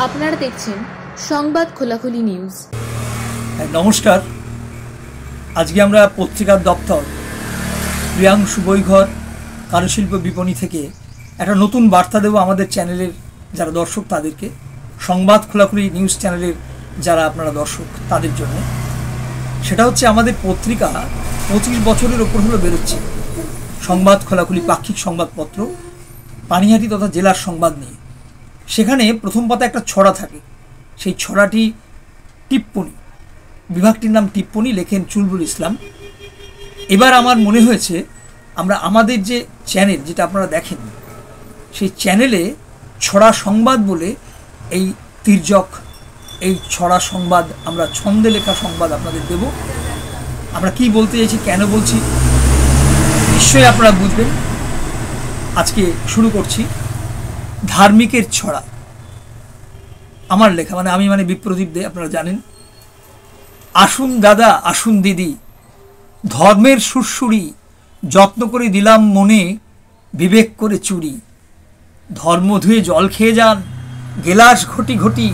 আপনারা দেখছেন সংবাদ খোলাখুলি নিউজ। নমস্কার। আজকে আমরা পত্রিকার দপ্তর প্রিয়াংশু বৈঘর কারুশিল্প বিপণী থেকে একটা নতুন বার্তা দেব আমাদের চ্যানেলের যারা দর্শক তাদেরকে, সংবাদ খোলাখুলি নিউজ চ্যানেলের যারা আপনারা দর্শক তাদের জন্য। সেটা হচ্ছে আমাদের পত্রিকা 25 বছরের ওপর হলো বেরোচ্ছে, সংবাদ খোলাখুলি পাক্ষিক সংবাদপত্র পানিহাটি তথা জেলার সংবাদ নিয়ে। সেখানে প্রথম পাতা একটা ছড়া থাকে, সেই ছড়াটি টিপ্পনী, বিভাগটির নাম টিপ্পনী, লেখেন চুলবুল ইসলাম। এবার আমার মনে হয়েছে আমরা আমাদের যে চ্যানেল যেটা আপনারা দেখেন সেই চ্যানেলে ছড়া সংবাদ বলে এই তির্যক এই ছড়া সংবাদ, আমরা ছন্দে লেখা সংবাদ আপনাদের দেব। আমরা কি বলতে চাইছি, কেন বলছি নিশ্চয়ই আপনারা বুঝবেন। আজকে শুরু করছি ধার্মিকের ছড়া, আমার লেখা, আমি বিপ্রদীপ দে, আপনারা জানেন। আসুন দাদা আসুন দিদি, ধর্মের সুরসুরি যত্ন করে দিলাম মনে, বিবেক করে চুরি। ধর্ম ধুয়ে জল খেয়ে যান গেলাস ঘটি ঘটি,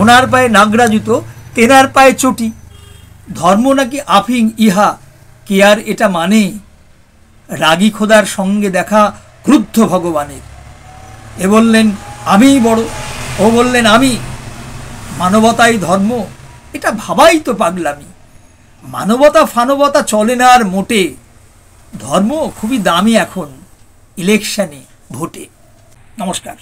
ওনার পায়ে নাগরা জুতো তেনার পায়ে চটি। ধর্ম নাকি আফিং ইহা কে আর এটা মানে, রাগী খোদার সঙ্গে দেখা ক্রুদ্ধ ভগবানের। এ বললেন আমিই বড়, ও বললেন আমি, মানবতাই ধর্ম এটা ভাবাই তো পাগলামি। মানবতা ফানবতা চলে না আর মোটে, ধর্ম খুবই দামি এখন ইলেকশনে ভোটে। নমস্কার।